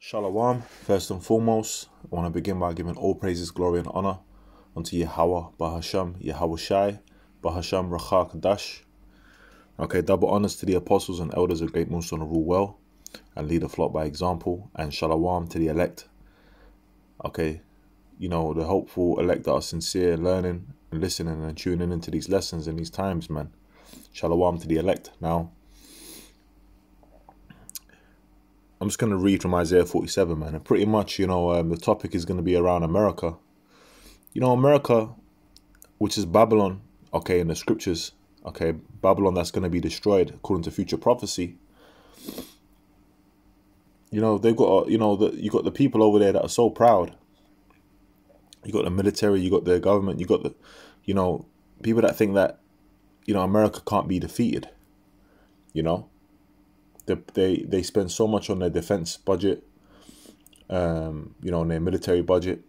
Shalom. First and foremost, I want to begin by giving all praises, glory, and honor unto Yahweh, Bahasham, Yahweh Shai, Bahasham, Rachak, Kadash. Okay, double honors to the apostles and elders of Great Moonstone who rule well and lead the flock by example, and Shalom to the elect. Okay, you know, the hopeful elect that are sincere, learning and listening and tuning into these lessons in these times, man. Shalom to the elect. Now, I'm just going to read from Isaiah 47, man. And pretty much, you know, the topic is going to be around America. You know, America, which is Babylon, okay, in the scriptures, okay, Babylon that's going to be destroyed according to future prophecy. You know, they've got, you know, you got the people over there that are so proud. You got the military, you got the government, you got the, you know, people that think that, you know, America can't be defeated, you know. They spend so much on their defense budget, you know, on their military budget.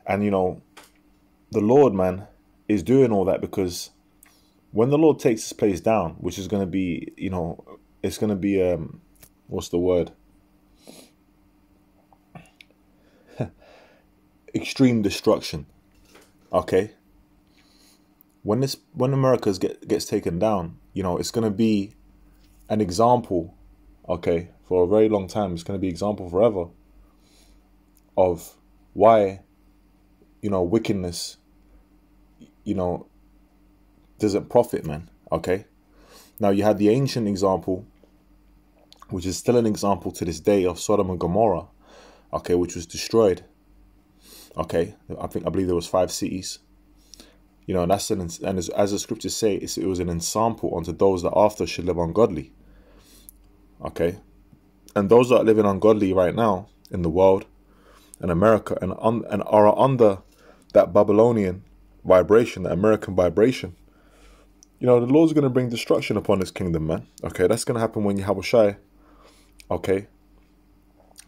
And, you know, the Lord, man, is doing all that because when the Lord takes his place down, which is going to be, you know, it's going to be, what's the word? Extreme destruction. Okay. When America gets taken down, you know, it's going to be an example, okay, for a very long time. It's going to be example forever of why, you know, wickedness, you know, doesn't profit, man. Okay. Now you had the ancient example, which is still an example to this day, of Sodom and Gomorrah, okay, which was destroyed. Okay, I believe there was 5 cities. You know, and that's as the scriptures say, it was an ensample unto those that after should live ungodly. Okay, and those that are living ungodly right now in the world and America and are under that Babylonian vibration, that American vibration. You know, the Lord's going to bring destruction upon this kingdom, man. Okay, that's going to happen when Yahweh Shai, okay,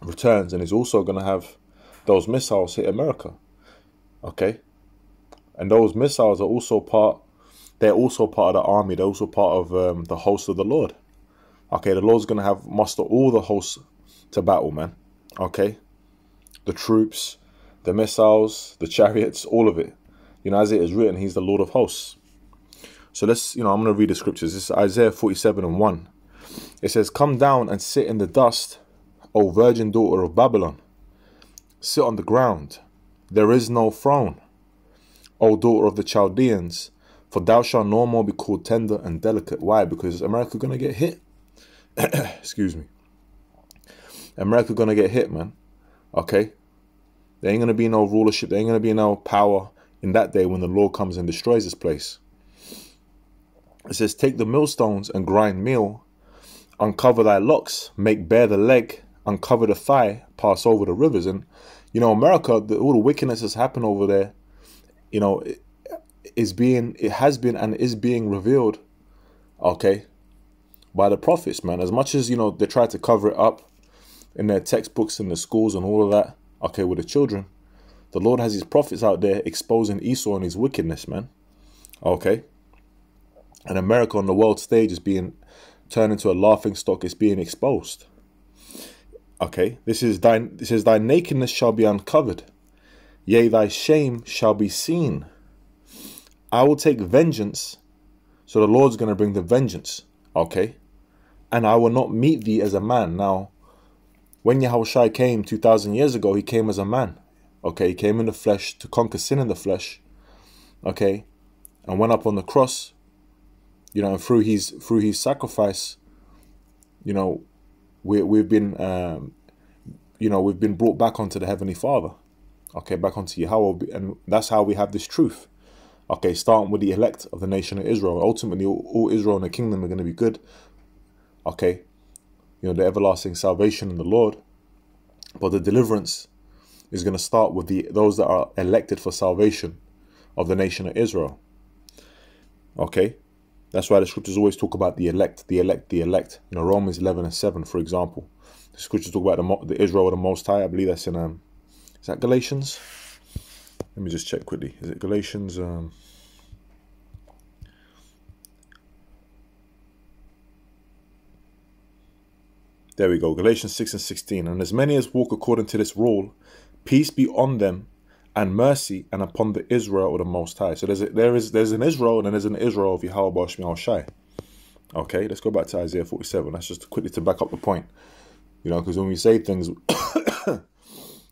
returns, and is also going to have those missiles hit America. Okay. And those missiles are also they're also part of the army. They're also part of the host of the Lord. Okay, the Lord's going to muster all the hosts to battle, man. Okay, the troops, the missiles, the chariots, all of it. You know, as it is written, he's the Lord of hosts. So let's, you know, I'm going to read the scriptures. This is Isaiah 47:1. It says, "Come down and sit in the dust, O virgin daughter of Babylon. Sit on the ground. There is no throne. O daughter of the Chaldeans, for thou shalt no more be called tender and delicate." Why? Because America going to get hit. Excuse me. America going to get hit, man. Okay? There ain't going to be no rulership. There ain't going to be no power in that day when the Lord comes and destroys this place. It says, "Take the millstones and grind meal. Uncover thy locks. Make bare the leg. Uncover the thigh. Pass over the rivers." And, you know, America, all the wickedness that's happened over there, you know, it has been and is being revealed, okay, by the prophets, man. As much as, you know, they try to cover it up in their textbooks in the schools and all of that, okay, with the children, the Lord has his prophets out there exposing Esau and his wickedness, man. Okay. And America on the world stage is being turned into a laughing stock. It's being exposed. Okay. This says, "Thy nakedness shall be uncovered. Yea, thy shame shall be seen. I will take vengeance." So the Lord's going to bring the vengeance. Okay. "And I will not meet thee as a man." Now, when Yahweh Shai came 2,000 years ago, he came as a man. Okay. He came in the flesh to conquer sin in the flesh. Okay. And went up on the cross. You know, and through his sacrifice, you know, we've been, you know, we've been brought back onto the Heavenly Father. Okay, back onto Yahweh, and that's how we have this truth. Okay, starting with the elect of the nation of Israel. Ultimately, all Israel and the kingdom are going to be good. Okay, you know, the everlasting salvation in the Lord. But the deliverance is going to start with those that are elected for salvation of the nation of Israel. Okay, that's why the scriptures always talk about the elect, the elect, the elect. You know, Romans 11:7, for example. The scriptures talk about the Israel of the Most High. I believe that's in is that Galatians? Let me just check quickly. Is it Galatians? There we go. Galatians 6:16. And as many as walk according to this rule, peace be on them and mercy and upon the Israel of the Most High. So there's an Israel and then there's an Israel of Yahweh Shmi Shai. Okay, let's go back to Isaiah 47. That's just quickly to back up the point. You know, because when we say things,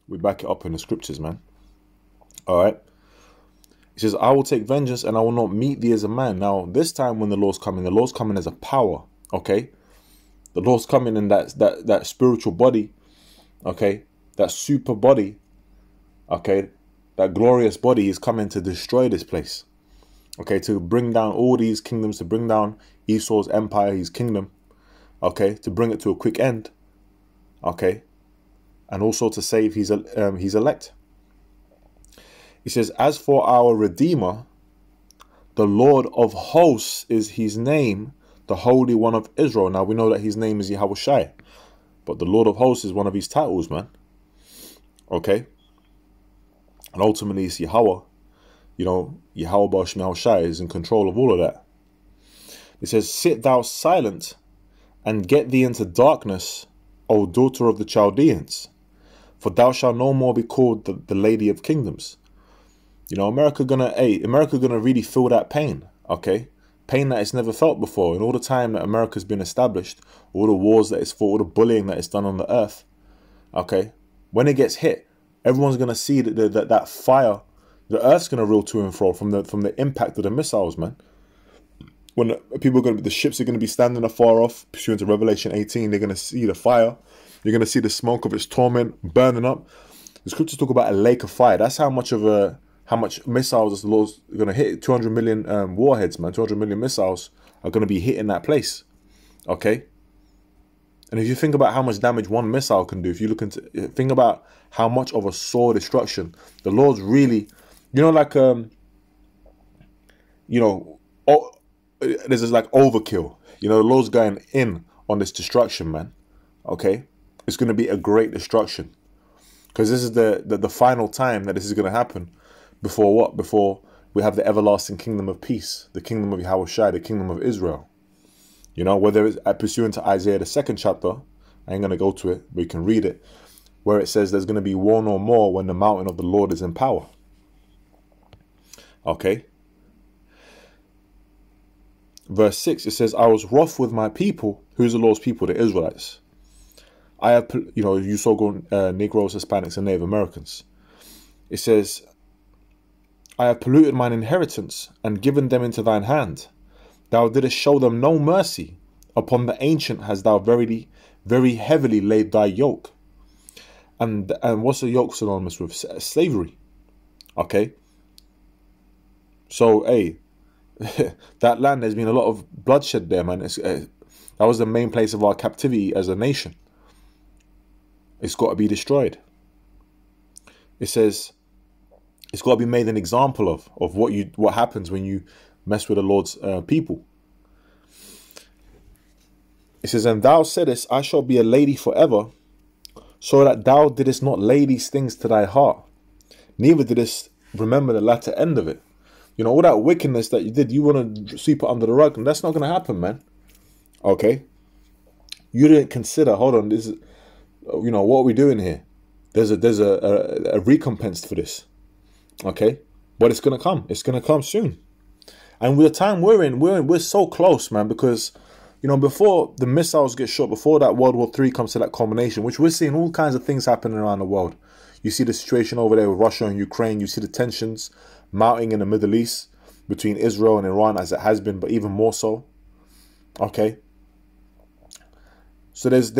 we back it up in the scriptures, man. All right. He says, I will take vengeance and I will not meet thee as a man. Now, this time when the Lord's coming as a power. Okay. The Lord's coming in that spiritual body. Okay. That super body. Okay. That glorious body is coming to destroy this place. Okay. To bring down all these kingdoms, to bring down Esau's empire, his kingdom. Okay. To bring it to a quick end. Okay. And also to save his elect. He says, as for our Redeemer, the Lord of hosts is his name, the Holy One of Israel. Now we know that his name is Yahweh Shai, but the Lord of hosts is one of his titles, man. Okay. And ultimately it's Yahweh. You know, Yahweh Shai Shai is in control of all of that. It says, sit thou silent and get thee into darkness, O daughter of the Chaldeans, for thou shalt no more be called the Lady of Kingdoms. You know, America gonna really feel that pain, okay? Pain that it's never felt before. In all the time that America's been established, all the wars that it's fought, all the bullying that it's done on the earth, okay? When it gets hit, everyone's gonna see that fire. The earth's gonna reel to and fro from the impact of the missiles, man. When the ships are gonna be standing afar off, pursuant to Revelation 18, they're gonna see the fire. You're gonna see the smoke of its torment burning up. The scriptures talk about a lake of fire. That's how much missiles the Lord's going to hit. 200 million warheads, man. 200 million missiles are going to be hitting that place. Okay? And if you think about how much damage one missile can do, if you think about how much of a sore destruction, the Lord's really, you know, like, there's this like overkill. You know, the Lord's going in on this destruction, man. Okay? It's going to be a great destruction. Because this is the final time that this is going to happen. Before what? Before we have the everlasting kingdom of peace, the kingdom of Yahweh Shai, the kingdom of Israel. You know, whether it's pursuant to Isaiah, the 2nd chapter, I ain't going to go to it, but you can read it, where it says there's going to be war no more when the mountain of the Lord is in power. Okay. Verse 6, it says, I was wroth with my people. Who's the Lord's people? The Israelites. I have, you know, you so-called Negroes, Hispanics, and Native Americans. It says, I have polluted mine inheritance and given them into thine hand. Thou didst show them no mercy. Upon the ancient hast thou very heavily laid thy yoke. And what's the yoke synonymous with? Slavery. Okay. So, hey, that land, there's been a lot of bloodshed there, man. That was the main place of our captivity as a nation. It's got to be destroyed. It says, it's got to be made an example of what happens when you mess with the Lord's people. It says, and thou saidest, I shall be a lady forever, so that thou didst not lay these things to thy heart, neither didst remember the latter end of it. You know, all that wickedness that you did, you want to sweep it under the rug, and that's not going to happen, man. Okay? You didn't consider, hold on, this is, you know, what are we doing here? There's a recompense for this. Okay, but it's gonna come. It's gonna come soon, and with the time we're so close, man. Because, you know, before the missiles get shot, before that World War III comes to that culmination, which we're seeing all kinds of things happening around the world. You see the situation over there with Russia and Ukraine. You see the tensions mounting in the Middle East between Israel and Iran, as it has been, but even more so. Okay, so there's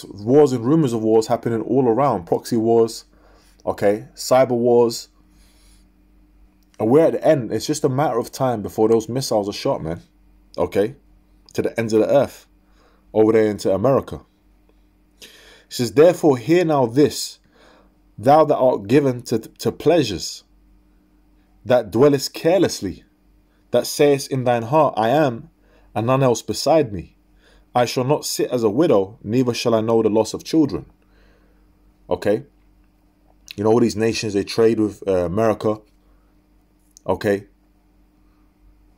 wars and rumors of wars happening all around, proxy wars. Okay, cyber wars. And we're at the end. It's just a matter of time before those missiles are shot, man. Okay, to the ends of the earth, over there into America. It says, therefore hear now this, thou that art given to pleasures, that dwellest carelessly, that sayest in thine heart, I am, and none else beside me. I shall not sit as a widow, neither shall I know the loss of children. Okay. You know, all these nations, they trade with America. Okay.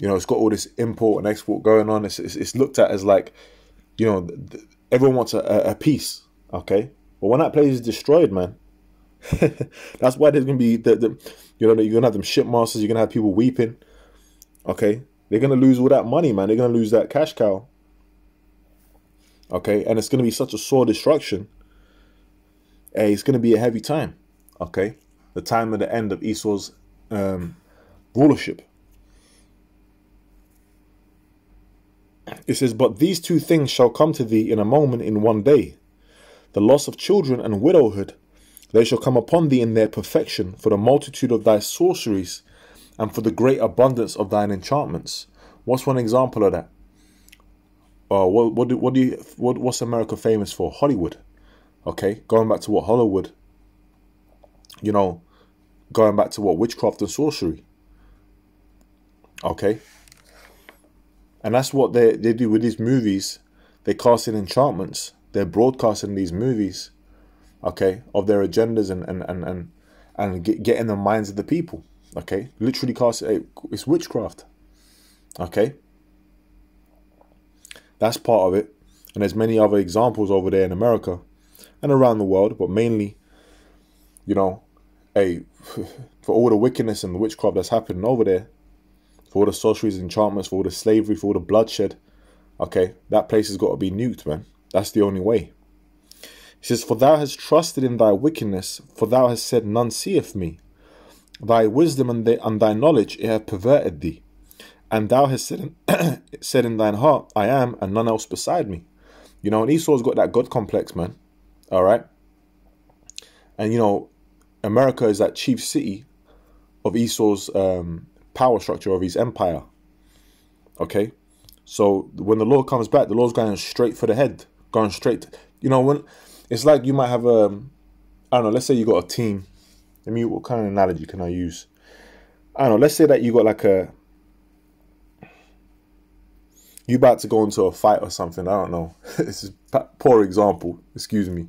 You know, it's got all this import and export going on. It's looked at as like, You know, everyone wants a peace. Okay, but when that place is destroyed, man, that's why there's gonna be you're gonna have them shipmasters. You're gonna have people weeping. Okay, they're gonna lose all that money, man. They're gonna lose that cash cow. Okay, and it's gonna be such a sore destruction. Hey, it's gonna be a heavy time. Okay, the time of the end of Esau's rulership. It says, but these two things shall come to thee in a moment, in one day. The loss of children and widowhood, they shall come upon thee in their perfection, for the multitude of thy sorceries, and for the great abundance of thine enchantments. What's one example of that? What's America famous for? Hollywood. Okay, going back to what Hollywood, you know, going back to what witchcraft and sorcery. Okay, and that's what they do with these movies. They cast in enchantments. They're broadcasting these movies, okay, of their agendas and get in the minds of the people. Okay, literally it's witchcraft. Okay, that's part of it, and there's many other examples over there in America and around the world, but mainly, you know, for all the wickedness and the witchcraft that's happening over there, for all the sorceries, enchantments, for all the slavery, for all the bloodshed, okay, that place has got to be nuked, man. That's the only way. He says, for thou hast trusted in thy wickedness, for thou hast said, none seeth me. Thy wisdom and thy knowledge, it hath perverted thee. And thou hast said in thine heart, I am, and none else beside me. You know, and Esau's got that God complex, man. All right. And, you know, America is that chief city of Esau's power structure, of his empire. Okay. So when the Lord comes back, the Lord's going straight for the head, going straight. You know, when it's like you might have I don't know, let's say you got a team. What kind of analogy can I use? I don't know. Let's say that you got like you about to go into a fight or something. I don't know. This is a poor example. Excuse me.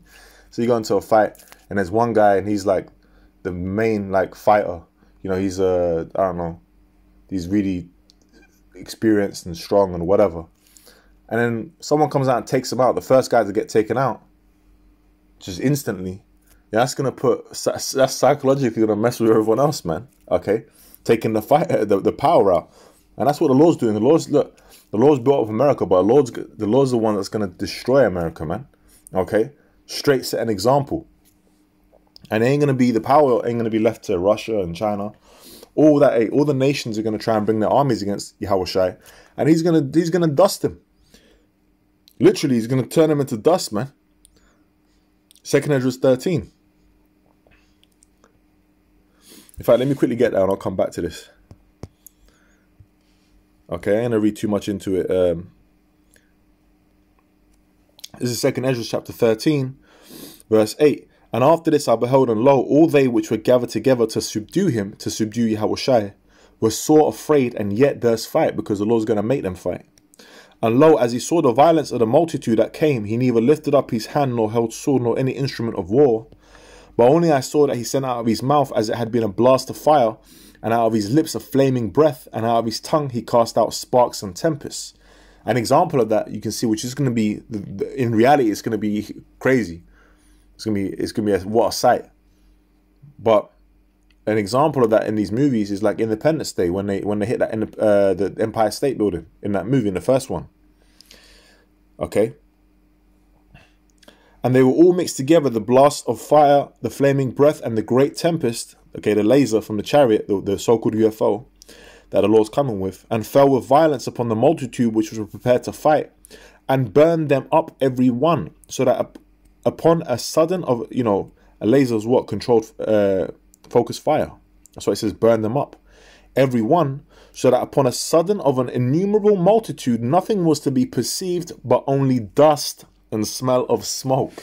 So you go into a fight and there's one guy and he's like the main like fighter. You know, he's I don't know. He's really experienced and strong and whatever. And then someone comes out and takes him out. The first guy to get taken out, just instantly. Yeah, that's psychologically gonna mess with everyone else, man. Okay, taking the fight, the power out, and that's what the Lord's doing. The Lord's built up America, but the Lord's the one that's gonna destroy America, man. Okay, straight set an example, and the power ain't gonna be left to Russia and China. All the nations are gonna try and bring their armies against Yahushai, and he's gonna dust him. Literally, he's gonna turn him into dust, man. 2nd Ezra 13. In fact, let me quickly get there and I'll come back to this. Okay, I ain't gonna read too much into it. This is 2nd Ezra chapter 13, verse 8. And after this I beheld, and lo, all they which were gathered together to subdue him, to subdue Yahushai, were sore afraid, and yet durst fight, because the Lord's gonna make them fight. And lo, as he saw the violence of the multitude that came, he neither lifted up his hand, nor held sword, nor any instrument of war. But only I saw that he sent out of his mouth as it had been a blast of fire, and out of his lips a flaming breath, and out of his tongue he cast out sparks and tempests. An example of that you can see, which is going to be, in reality, it's going to be crazy. It's going to be what a sight. But an example of that in these movies is like Independence Day, when they hit that in the Empire State Building in that movie, in the first one. Okay. And they were all mixed together, the blast of fire, the flaming breath, and the great tempest, okay, the laser from the chariot, the so-called UFO, that the Lord's coming with, and fell with violence upon the multitude which was prepared to fight, and burned them up every one, so that upon a sudden of, you know, a laser is what? Controlled focused fire. That's why it says burn them up. Every one, so that upon a sudden of an innumerable multitude, nothing was to be perceived but only dust and smell of smoke.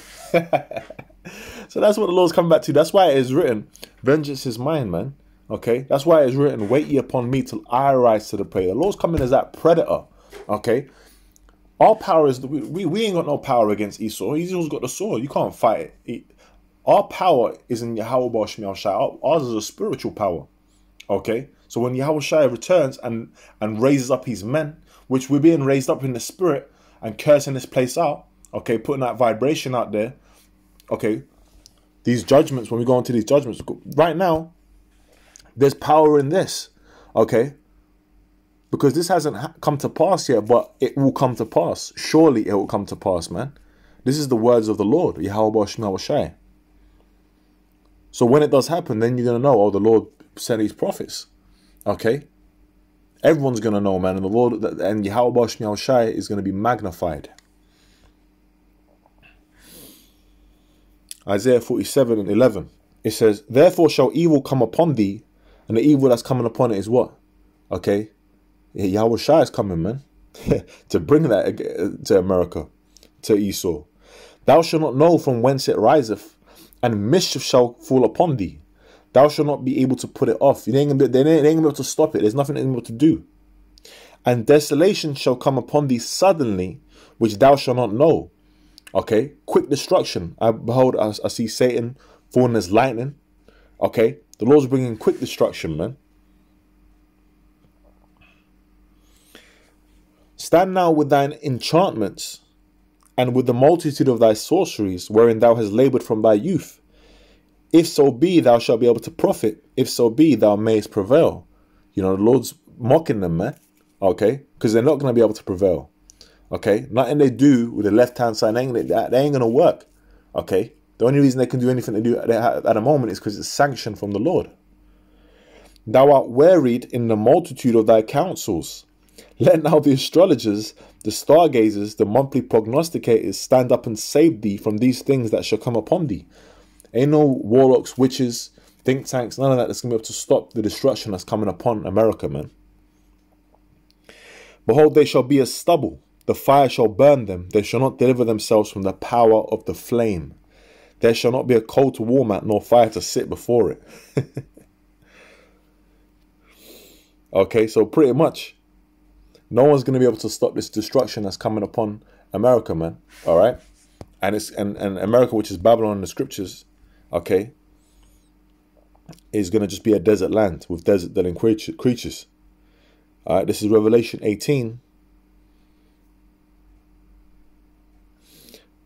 So that's what the Lord's coming back to. That's why it is written, vengeance is mine, man. Okay, that's why it is written, wait ye upon me till I rise to the prey. The Lord's coming as that predator. Okay, our power is, we ain't got no power against Esau. Esau's got the sword. You can't fight it. Our power is in Yahweh Ba'al Shai. Ours is a spiritual power. Okay, so when Yahushai returns and raises up his men, which we're being raised up in the spirit, and cursing this place out, okay, putting that vibration out there, okay, these judgments, when we go into these judgments, right now, there's power in this, okay, because this hasn't come to pass yet, but it will come to pass. Surely it will come to pass, man. This is the words of the Lord, Yahweh Shema Shai. So when it does happen, then you're going to know, oh, the Lord sent these prophets, okay? Everyone's going to know, man, and the Lord, and Yahweh Shema Shai is going to be magnified. Isaiah 47:11, it says, therefore shall evil come upon thee, and the evil that's coming upon it is what? Okay, Yahweh Shai is coming, man, to bring that to America, to Esau. Thou shalt not know from whence it riseth, and mischief shall fall upon thee. Thou shalt not be able to put it off. They ain't gonna be able to stop it. There's nothing they're able to do. And desolation shall come upon thee suddenly, which thou shalt not know. Okay, quick destruction. Behold, I see Satan falling as lightning. Okay, the Lord's bringing quick destruction, man. Stand now with thine enchantments, and with the multitude of thy sorceries, wherein thou hast laboured from thy youth. If so be thou shalt be able to profit, if so be thou mayest prevail. You know, the Lord's mocking them, man. Okay, because they're not going to be able to prevail. Okay, nothing they do with the left-hand side, they ain't going to work. Okay, the only reason they can do anything to do at the moment is because it's sanctioned from the Lord. Thou art wearied in the multitude of thy counsels. Let now the astrologers, the stargazers, the monthly prognosticators stand up and save thee from these things that shall come upon thee. Ain't no warlocks, witches, think tanks, none of that that's going to be able to stop the destruction that's coming upon America, man. Behold, they shall be as stubble. The fire shall burn them. They shall not deliver themselves from the power of the flame. There shall not be a coal to warm at, nor fire to sit before it. Okay, so pretty much, no one's going to be able to stop this destruction that's coming upon America, man. All right? And it's and America, which is Babylon in the scriptures, okay, is going to just be a desert land with desert-dwelling creatures. All right, this is Revelation 18.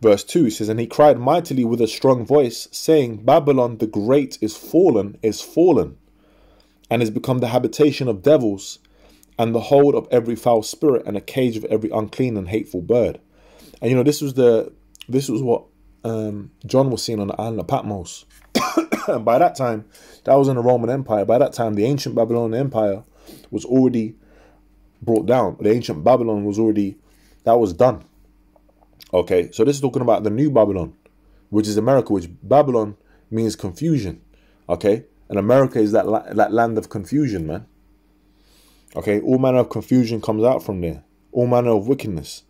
Verse 2, it says, and he cried mightily with a strong voice, saying, Babylon the great is fallen, and is become the habitation of devils, and the hold of every foul spirit, and a cage of every unclean and hateful bird. And you know, this was what John was seeing on the island of Patmos. And by that time, that was in the Roman Empire. By that time, the ancient Babylonian Empire was already brought down. The ancient Babylon was already, that was done. Okay, so this is talking about the new Babylon, which is America, which Babylon means confusion. Okay, and America is that land of confusion, man. Okay, all manner of confusion comes out from there. All manner of wickedness.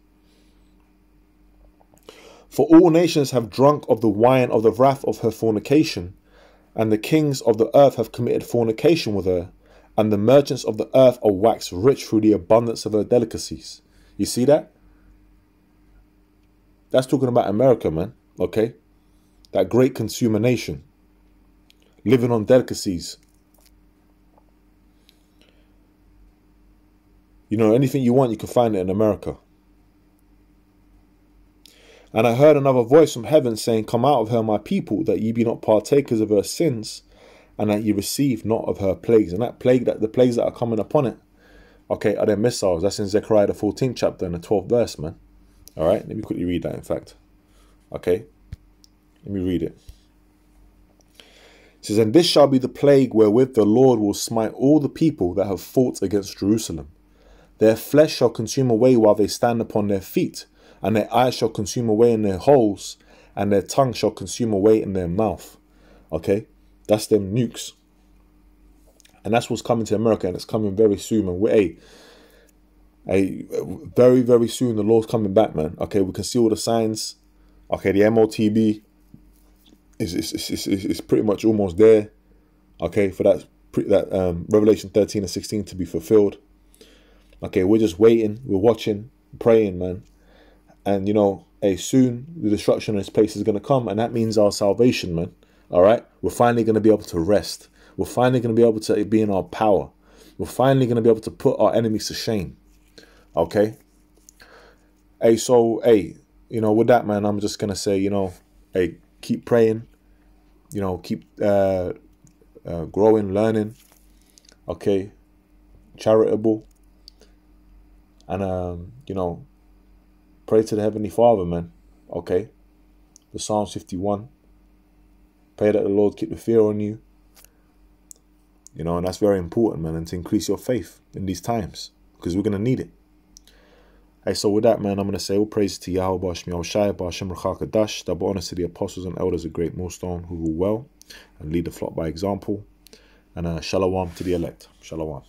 For all nations have drunk of the wine of the wrath of her fornication, and the kings of the earth have committed fornication with her, and the merchants of the earth are waxed rich through the abundance of her delicacies. You see that? That's talking about America, man. Okay? That great consumer nation. Living on delicacies. You know, anything you want, you can find it in America. And I heard another voice from heaven saying, come out of her, my people, that ye be not partakers of her sins, and that ye receive not of her plagues. And that plague, the plagues that are coming upon it, okay, are their missiles. That's in Zechariah the 14th chapter and the 12th verse, man. All right, let me quickly read that, in fact. Okay, let me read it. It says, and this shall be the plague wherewith the Lord will smite all the people that have fought against Jerusalem. Their flesh shall consume away while they stand upon their feet, and their eyes shall consume away in their holes, and their tongue shall consume away in their mouth. Okay, that's them nukes. And that's what's coming to America, and it's coming very soon. And very, very soon, the Lord's coming back, man. Okay, we can see all the signs. Okay, the MOTB is pretty much almost there. Okay, for that Revelation 13 and 16 to be fulfilled. Okay, we're just waiting, we're watching, praying, man. And you know, soon the destruction of this place is going to come, and that means our salvation, man. All right, we're finally going to be able to rest. We're finally going to be able to be in our power. We're finally going to be able to put our enemies to shame. Okay. Hey, so, hey, you know, with that, man, I'm just going to say, you know, hey, keep praying, you know, keep growing, learning, okay, charitable, and, you know, pray to the Heavenly Father, man, okay? The Psalms 51, pray that the Lord keep the fear on you, you know, and that's very important, man, and to increase your faith in these times, because we're going to need it. Hey, so with that, man, I'm going to say all praise to Yahweh B'Shem Yahushai B'Shem Ruach HaKodesh, double honors to the apostles and elders of Great Millstone who rule well and lead the flock by example, and shalom to the elect. Shalom.